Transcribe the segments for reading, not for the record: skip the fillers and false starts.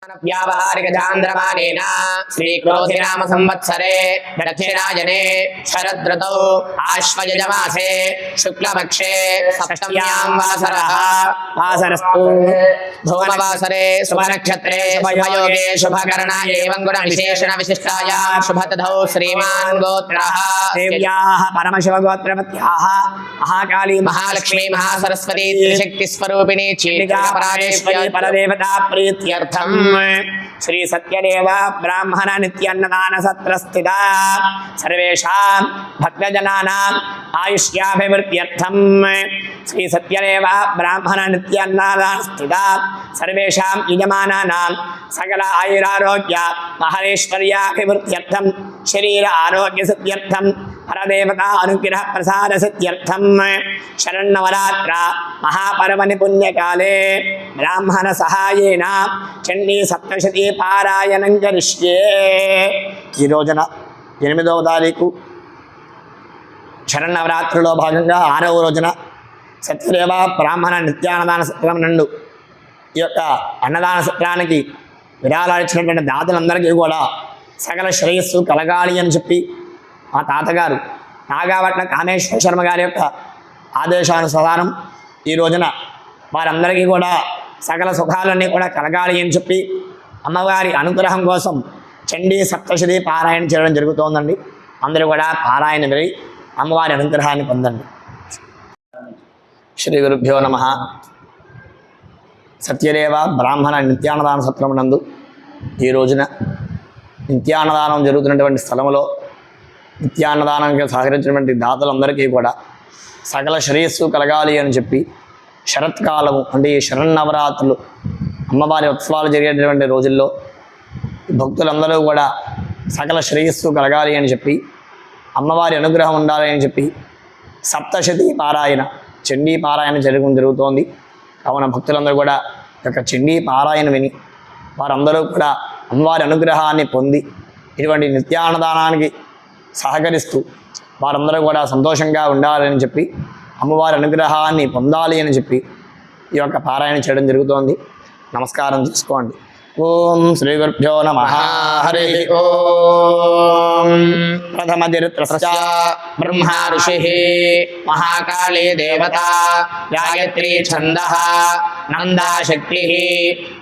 व्यावहारिकचान्द्रमानेन श्रीक्रोधिनाम संवत्सरे दक्षिणायने शरदृतौ आश्वयुजमासे शुक्लपक्षे सप्तम्यां वासरः वासरस्तु धूमवासरे शुभनक्षत्रे शुभयोगे शुभकर्णा एवं गुणविशेषण विशिष्टायां शुभतिथौ श्रीमान् गोत्रः देव्याः परमशिवगोत्रवत्याः महाकाली महालक्ष्मी महासरस्वती त्रिशक्तिस्वरूपिणी चीटिकापराजेश्वरी परदेवता प्रीत्यर्थं श्री सत्यदेव ब्राह्मण नित्यान्नदान सत्र स्थिता सर्वेषां भक्तजनानां आयुष्याभिवृद्ध्यर्थं श्री सत्यदेव ब्राह्मण नित्यान्नदान स्थिता सर्वेषां यजमानानां सकल आयुरारोग्य महरेश्वर्याभिवृद्ध्यर्थं शरीर आरोग्य सिद्ध्यर्थं परदेवता अनुग्रह प्रसाद सिद्ध्यर्थं शरन्नवरात्र महापर्वणि पुण्यकाले ब्राह्मण सहायेन चंडी सप्तशती पारायणं करिष्ये। ఈ రోజున 8వ తారీఖు శరన్నవరాత్రిలో భాగంగా 6వ రోజున సత్యదేవ బ్రాహ్మణ నిత్యాన్నదాన సత్రం నందు ఈ యొక్క అన్నదాన సత్రానికి విరాళాలు ఇచ్చినటువంటి దాతలందరికీ కూడా సకల శ్రేయస్సు కలగాలి అని చెప్పి మా తాతగారు నాగావట్న కామేశ్వర శర్మ గారి యొక్క ఆదేశానుసారం ఈ రోజున వారందరికీ కూడా సకల సుఖాలన్నీ కూడా కలగాలి అని చెప్పి అమ్మవారి అనుగ్రహం కోసం చండీ సప్తశతి పారాయణ చేయడం జరుగుతోందండి. అందరూ కూడా పారాయణ విని అమ్మవారి అనుగ్రహాన్ని పొందండి. శ్రీ గురుభ్యో నమః. సత్యదేవ బ్రాహ్మణ నిత్యాన్నదాన సత్రం నందు ఈ రోజున నిత్యాన్నదానం జరుగుతున్నటువంటి స్థలంలో నిత్యాన్నదానానికి సహకరించినటువంటి దాతలందరికీ కూడా సకల శ్రేయస్సు కలగాలి అని చెప్పి శరత్కాలము అంటే ఈ శరన్నవరాత్రులు అమ్మవారి ఉత్సవాలు జరిగేటటువంటి రోజుల్లో భక్తులందరూ కూడా సకల శ్రేయస్సు కలగాలి అని చెప్పి అమ్మవారి అనుగ్రహం ఉండాలి అని చెప్పి సప్తశతి పారాయణ చండీ పారాయణ జరుగుతోంది. కావున భక్తులందరూ కూడా యొక్క చండీ పారాయణ విని వారందరూ కూడా అమ్మవారి అనుగ్రహాన్ని పొంది ఇటువంటి నిత్యాన్నదానానికి సహకరిస్తూ వారందరూ కూడా సంతోషంగా ఉండాలని చెప్పి అమ్మవారి అనుగ్రహాన్ని పొందాలి అని చెప్పి ఈ యొక్క పారాయణ చేయడం జరుగుతోంది. నమస్కారం చేసుకోండి. ఓం శ్రీ గురుభ్యో నమః. హరి ఓం. ప్రథమ చరిత్రస్య ब्रह्मा ऋषिः महाकाली देवता गायत्री छन्दः नंदा शक्तिः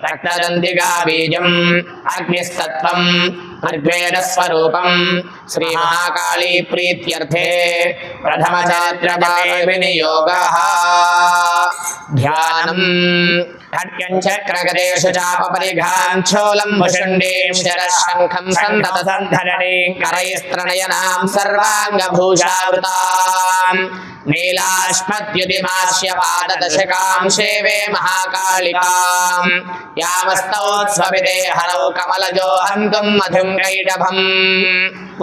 रक्तदन्तिका बीजम् अग्निस्तत्त्वं ऋग्वेदस्वरूपं श्री महाकाली प्रीत्यर्थे प्रथमचात्रपाद विनियोगः. ध्यानम् खड्गञ्चक्रगदेषु चापपरिघाञ्छोलं भुषण्डीं शरशङ्खं सन्ततसन्धरणीं करैस्त्रणयनां सर्वाङ्गभूषावृतां नीलाश्मद्युतिमास्य पाददशकां सेवे महाकालिकां यामस्तौत्स्वविदे हरौ कमलजो हन्तुं मधुं कैटभम्.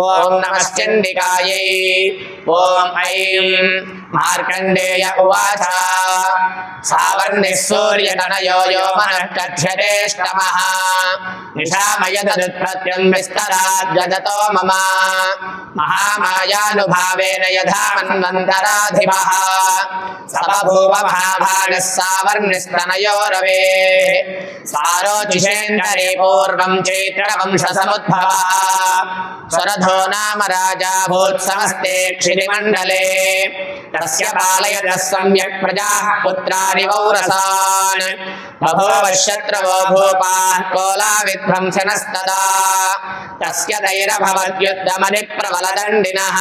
ॐ नमश्चण्डिकायै. ॐ ऐं मार्कण्डेय उवाच सावर्णिः सूर्यतनयो यो मनः कथ्यतेष्टमः निशामयदुत्पत्यं विस्तराद्गजतो मम महामायानुभावेन यथा मन्वन्तराधिपः स बभूव महाभागः सावर्णिस्तनयो रवेः सारोचिषेन्दरे पूर्वं चैत्रवंशसमुद्भवः स्वरधो नाम राजा भूत्समस्ते क्षितिमण्डले तस्य पालयतः सम्यक् प्रजाः पुत्राणि वौरसान् बभूव शत्रवो भूपाः कोलाविध्वंसनस्तदा तस्य दैरभवद्युद्धमनिप्रबलदण्डिनः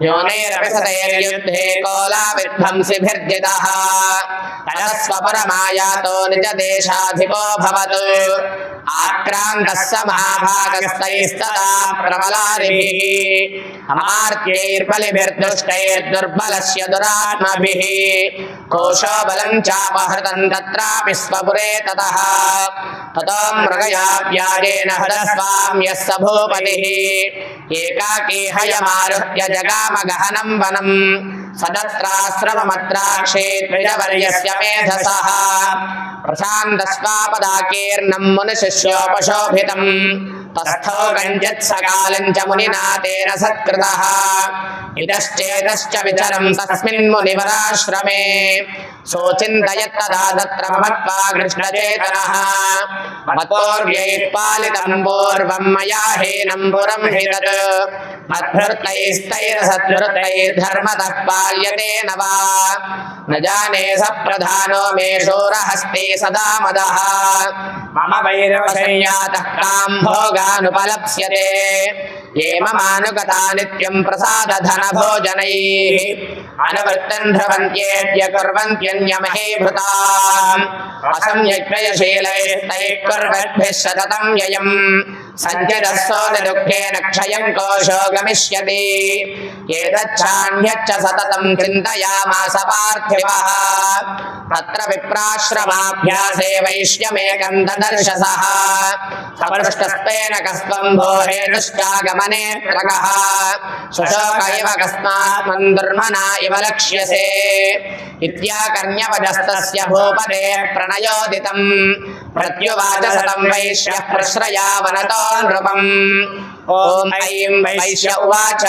योनेरपि सतैर्युद्धे कोलाविध्वंसिभिर्जितः ततः स्वपरमायातो निजदेशाधिपो भवत् आक्रान्तः स महाभागस्तैस्तदा प्रबलादिभिः अमार्त्यैर्बलिभिर्दुष्टैर्दुर्बलस्य दुरात्मभिः कोशो बलं चापहृतं तत्रापि स्वपुरे ततः ततो मृगया व्याजेन हृदस्वाम्यः स भूपतिः एकाकी हयमारुह्य जगाम गहनं वनं सदत्राश्रममत्राक्षे द्विजवर्यस्य मेधसः प्रशान्तस्वापदाकीर्णं मुनिशिष्योपशोभितं तस्थो कञ्चित् सकालं च मुनिना तेन सत्कृतः इतश्चेतश्च विचरं तस्मिन् मुनिवराश्रमे सोचिन्तयत्तदा तत्र ममत्वा कृष्णचेतनः मत्पूर्व्यैः पूर्वं मया हीनं पुरं हि तत् मद्भृतैस्तैरसद्भृतैर्धर्मतः पाल्यते न वा न जाने स प्रधानो मे शूरहस्ते सदा मदः मम वैरवशय्यातः कां भोगानुपलप्स्यते ये ममानुगता नित्यं प्रसादधनभोजनैः अनुवृत्तं ध्रुवन्त्येद्य कुर्वन्त्यन्यमहीभृताम् असंयज्ञयशीलैस्तैः कुर्वद्भिः सततं व्ययम् सञ्चिदस्सो दुःखेन क्षयं कोशो गमिष्यति एतच्छान्यच्च सततं चिन्तयामास पार्थिवः तत्र विप्राश्रमाभ्यासे वैश्यमेकं ददर्शसः सपृष्टस्तेन कस्त्वं भोहेनुश्चागमने त्रकः सुशोक इव कस्मात् मन्दुर्मना इव लक्ष्यसे इत्याकर्ण्यवजस्तस्य भूपतेः प्रणयोदितम् प्रत्युवाच सतं वैश्यः प्रश्रयावनतो नृपम् ॐ ऐं वैश्य उवाच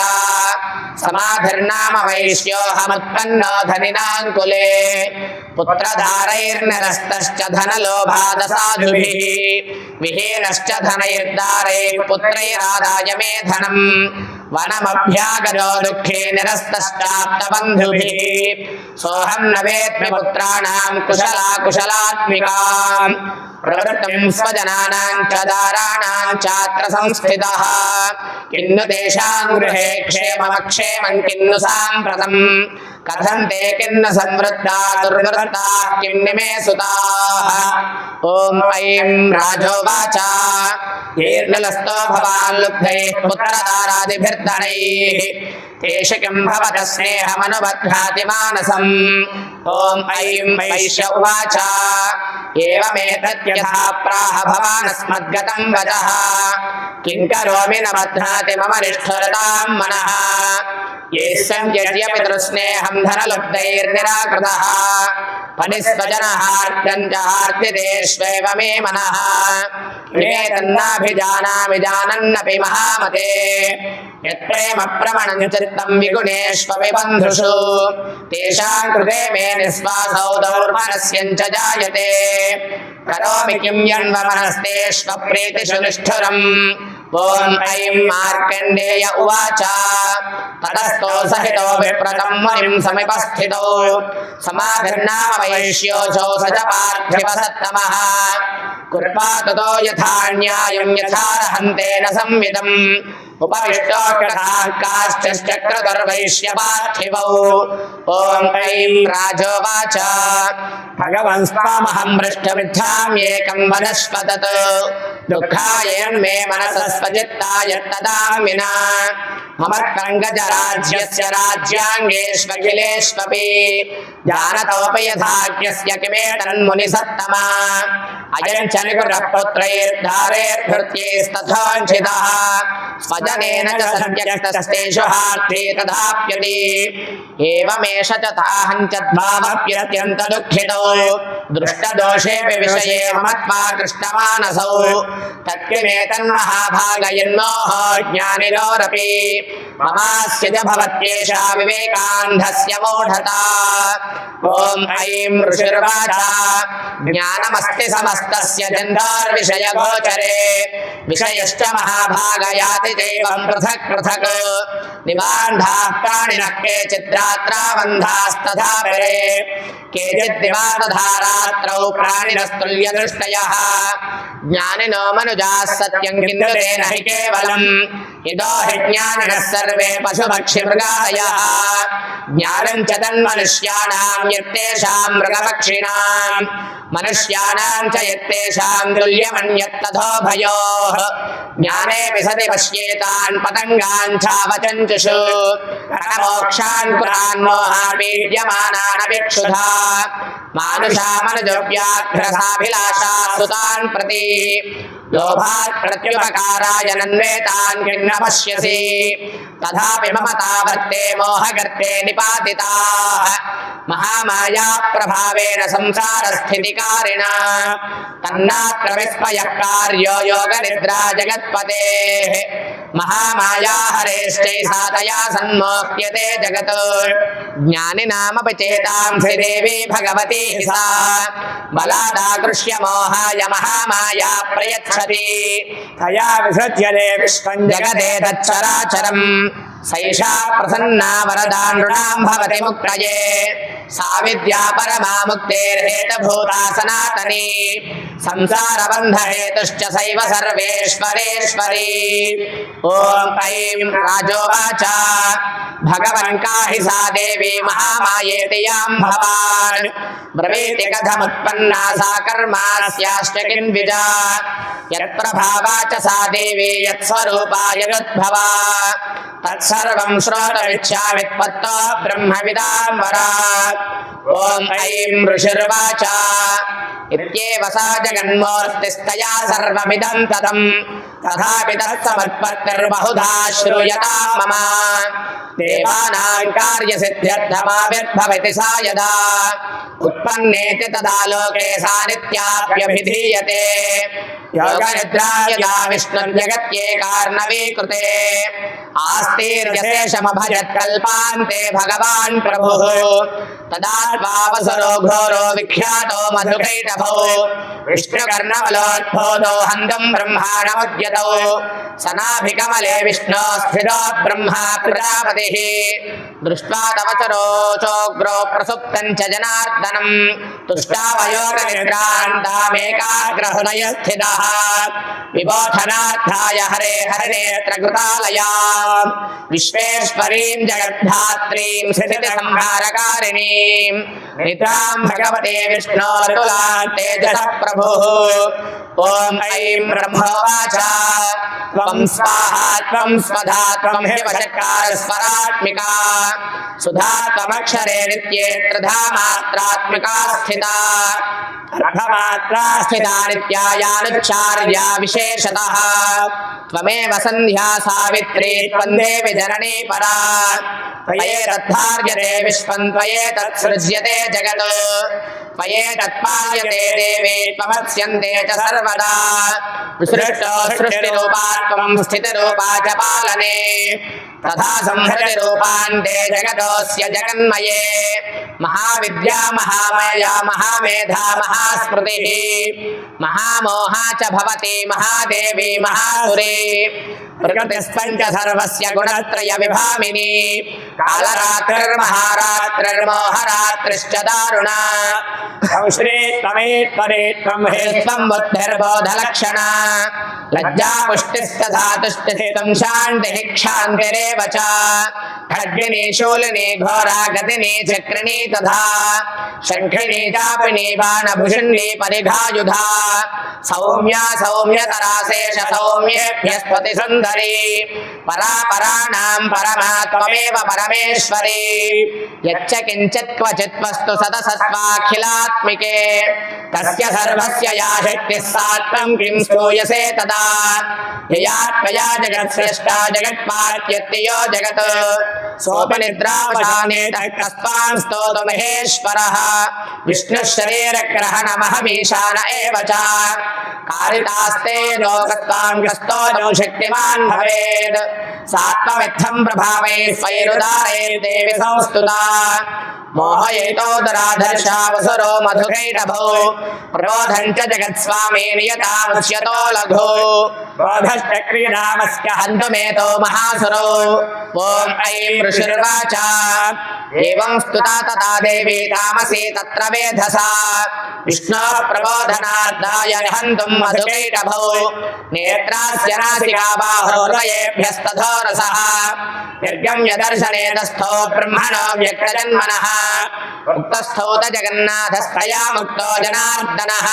समाधिर्नाम वैश्योऽहमुत्पन्नो धनिनाङ्कुले पुत्रधारैर्निरस्तश्च धनलोभादसाधुभिः विहीनश्च धनैर्दारैः पुत्रैरादाय मे धनम् वनमभ्यागतो दुःखे निरस्तश्चाप्तबन्धुभिः सोऽहं न वेत्मि पुत्राणां कुशलात्मिकाम् प्रवृत्तिं स्वजनानां च दाराणां चात्र संस्थितः किन्नु तेषां गृहे क्षेममक्षेमं किन्नु साम्प्रतम् कथं ते किन्न संवृत्ता दुर्वृत्ता किन्निमे सुताः ॐ ऐं राजोवाच येर्निलस्तो भवान् लुब्धैः पुत्रदारादिभिर्धनैः तेषु किं भवतः स्नेहमनुबध्नाति मानसम् ॐ ऐं वैश्य उवाच एवमेतद्यथा प्राह भवानस्मद्गतं वचः किं करोमि न बध्नाति मम निष्ठुरतां मनः यद्यपि तृस्नेहं धनलब्धैर्निराकृतः फलिस्वजनहार्द्यं च हार्दितेष्वेव मे मनः एतन्नाभिजानामि जानन्नपि महामते यत्प्रेम प्रमणं चित्तं विगुणेष्वपि बन्धुषु तेषां कृते मे निःश्वासौ दौर्मनस्यं च जायते करोमि किं यन्वमनस्तेष्वप्रीतिषु निष्ठुरम् ॐ ऐं मार्कण्डेय उवाच ततस्तो सहितो विप्रतं मुनिं समीपस्थितौ समाधिर्नाम वैश्योऽसौ स च पार्थिवसत्तमः कृत्वा ततो यथा न्यायं यथार्हन्तेन संविदम् उपविष्टो काश्चक्रतुर्वैश्यपार्थिवौ ॐ ऐं राजोवाच भगवन् स्वामहं पृष्ठमिच्छाम्येकं वनस्पतत् दुःखायन्मे मनसः स्वचित्ताय तदां विना मम कङ्गजराज्यस्य राज्याङ्गेष्वखिलेष्वपि जानतोऽपि यथाज्ञस्य किमेतन्मुनिसत्तमा अयं च निकुटपुत्रैर्धारैर्भृत्यैस्तथोञ्चितः स्वजनेन च सत्यक्तस्तेषु हार्थे तथाप्यति एवमेष च ताहं च द्वावप्यत्यन्तदुःखितो दृष्टदोषेऽपि विषये ममत्वा कृष्णमानसौ तत्किमेतन्महाभागयन्मोहो ज्ञानिनोरपि ममास्य च भवत्येषा विवेकान्धस्य मूढता ॐ ऐं ऋषिर्वाच ज्ञानमस्ति समस्तस्य जन्धार्विषयगोचरे विषयश्च महाभागयाति चैवं पृथक् पृथक् निबान्धाः प्राणिनः केचिद्रात्राबन्धास्तथा परे केचिद्दिवातधारात्रौ प्राणिनस्तुल्यदृष्टयः ज्ञानिनो मनुजाः सत्यं किन्तु तेन हि केवलम् इदो हि ज्ञानिनः सर्वे पशुपक्षिमृगादयः ज्ञानं च तन्मनुष्याणां यत्तेषां मृगपक्षिणां मनुष्याणां च यत्तेषां तुल्यमन्यत्तथोभयोः ज्ञानेऽपि सति पश्येतान् पतङ्गान् चावचञ्चुषु रणमोक्षान् पुरान् मोहापीड्यमानानपि क्षुधा मानुषा मनुजव्याघ्रसाभिलाषा सुतान् प्रति लोभात् प्रत्युपकाराय नन्वेतान् किन्न पश्यसि तथापि मम तावत्ते मोहगर्ते निपातिताः महामाया प्रभावेन संसारस्थितिकारिणा तन्नात्र विस्मयः कार्यो योगनिद्रा जगत्पतेः महामाया हरेश्चै सातया सन्मोक्ष्यते जगत् ज्ञानिनामपि चेतांसि देवी भगवती सा बलादाकृष्य मोहाय महामाया प्रयच्छति तया विसृज्यते विश्वं जगते तच्चराचरम् सैषा प्रसन्ना वरदा नृणां भवति मुक्तये सा विद्या परमा मुक्तेर्हेतभूता सनातनी संसारबन्धहेतुश्च सैव सर्वेश्वरेश्वरी ॐ ऐं राजोवाच भगवन् काहि सा देवी महामायेति यां भवान् ब्रवीति कथमुत्पन्ना सा कर्मास्याश्च किन्विजा यत्प्रभावा च सा देवी यत्स्वरूपा यदुद्भवा तत्सर्वं श्रोतुमिच्छामि त्वत्तो ब्रह्मविदाम्बरा ॐ ऐं ऋषिर्वाच इत्येव सा जगन्मूर्तिस्तया सर्वमिदं ततं तथापि तत्समुत्पत्तिर्बहुधा श्रूयतां मम देवानां कार्यसिद्ध्यर्थमाविर्भवति सा यदा उत्पन्नेति तदा लोके सा नित्याप्यभिधीयते योगनिद्रा यदा विष्णुर्जगत्येकार्णवीकृते आस्तीर्यशेषमभजत्कल्पान्ते भगवान् प्रभुः तदात्मावसरो घोरो विख्यातो मधुकैटभौ विष्णुकर्णबलोद्भूतो हन्तुं ब्रह्माणमुद्यतौ सनाभिकमले विष्णो स्थितो ब्रह्मा प्रजापतिः दृष्ट्वा तव चरोचोग्रो प्रसुप्तं च जनार्दनं तुष्टावयोगनिद्रान्तामेकाग्रहृदयस्थितः विबोधनार्थाय हरे हरिनेत्रकृतालया विश्वेश्वरीं जगद्धात्रीं स्थितिसंहारकारिणीं निद्रां भगवते विष्णोर्तुलां तेजसः प्रभुः ॐ ऐं ब्रह्मोवाच त्वं स्वाहा त्वं स्वधा त्वं हिमचकारस्वरात्मिका सुधा त्वमक्षरे नित्ये त्रिधा मात्रात्मिका स्थिता रथमात्रा स्थिता नित्यायानुच्चार्या विशेषतः त्वमेव सन्ध्या सावित्री त्वं देवि जननी परा त्वयेतद्धार्यते विश्वं त्वयेतत्सृज्यते जगत् त्वयेतत्पाल्यते देवी त्वमस्यन्ते च सर्वदा विसृष्टो सृष्टिरूपा त्वं स्थितिरूपा च पालने तथा संहृतिरूपान्ते जगतोऽस्य जगन्मये महाविद्या महामाया महामेधा महास्मृतिः महामोहा च भवति महादेवी महासुरी प्रकृतिस्पञ्च सर्वस्य गुणत्रय विभामिनी कालरात्रिर्महारात्रिर्मोहरात्रिश्च दारुणा श्री त्वमेत्परे त्वं हे त्वं बुद्धिर्बोधलक्षणा लज्जा पुष्टिश्च धातुश्चित्तं शान्तिः क्षान्तिरेव च खड्गिनी शूलिनी घोरा गतिनी चक्रिणी तथा शङ्खिनी चापिनी बाणभुषिणी परिघायुधा सौम्या सौम्यतरा शेष सौम्येभ्यस्पति सुन्दरी परापराणां परमा त्वमेव परमेश्वरी यच्च किञ्चित् क्वचित् वस्तु सदसत्त्वाखिलात्मिके तस्य सर्वस्य या शक्तिः सा त्वं किं स्तूयसे तदा यया त्वया जगत्सृष्टा जगत्पात्यत्ययो जगत् सोऽपि निद्रावसानेतः कस्त्वां स्तोतु महेश्वरः विष्णुः शरीरग्रहणमहमीशान एव च कारितास्ते लोकस्त्वां कस्तोतु शक्तिमान् भवेत् सात्वमित्थं प्रभावै स्वैरुदारे देवि संस्तुता मोहयेतो दुराधर्षावसुरो मधुकैटभौ प्रबोधं च जगत्स्वामी नियतामुच्यतो लघु बोधश्च क्रीडामस्य हन्तुमेतो महासुरो ॐ ऐं ऋषिर्वाच एवं स्तुता तथा देवी तामसी तत्र वेधसा विष्णोः प्रबोधनार्थाय हन्तुं मधुकैटभौ नेत्रास्य नासिका बाहुर्वयेभ्यस्तथोरसः निर्गम्य दर्शनेन स्थो ब्रह्मणो व्यक्तजन्मनः उक्तस्थौत जगन्नाथस्तया मुक्तो जनार्दनः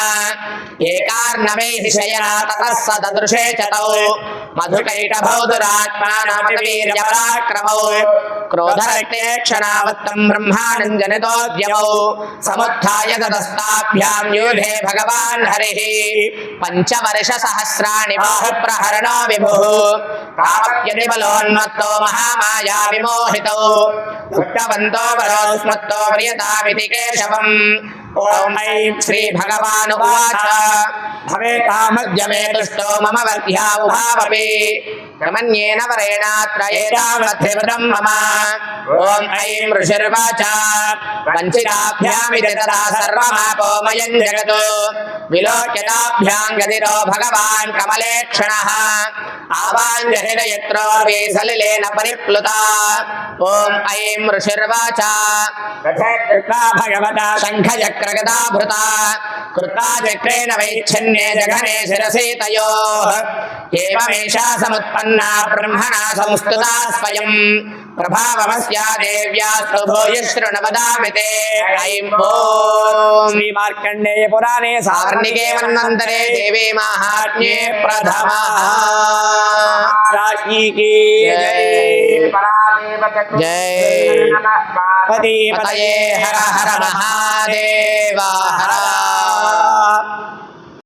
एकार्णवैः शयना ततः स ददृशे च तौ मधुकैटभौ दुरात्मानमतिवीर्यपराक्रमौ क्रोधरक्ते क्षणावत्तं ब्रह्मानन्दजनितोद्यमौ समुत्थाय ततस्ताभ्यां यूढे भगवान् हरिः पञ्चवर्षसहस्राणि बाहुप्रहरणो विभुः तावत्यतिबलोन्मत्तो महामाया विमोहितौ उक्तवन्तो वरोस्मत्तो प्रियतामिति केशवम् ॐ ऐं श्रीभगवानुवाच भवेतामद्य मे तुष्टो मम वर्ध्या उभावपि क्रमण्येन वरेणात्र एतावद्धिवृतं मम ॐ ऐं ऋषिर्वाच वञ्चिताभ्यामिति तदा सर्वमापोमयं जगत् विलोक्यताभ्यां गतिरो भगवान् कमलेक्षणः आवाञ्जहिरयत्रोर्वे सलिलेन परिप्लुता ॐ ऐं ऋषिर्वाच भगवता शङ्खचक्रगदाभृता कृता चक्रेण वैच्छन्ये जघने शिरसि तयोः एवमेषा समुत्पन्ना ब्रह्मणा संस्तुता स्वयं प्रभावमस्या देव्यास्तु भूयशृणवदामि ते ऐं ॐ श्रीमार्कण्डेय पुराणे सावर्णिके मन्वन्तरे देवी माहात्म्ये प्रथमः राशि की जय जय पतये हर हर महादेव हर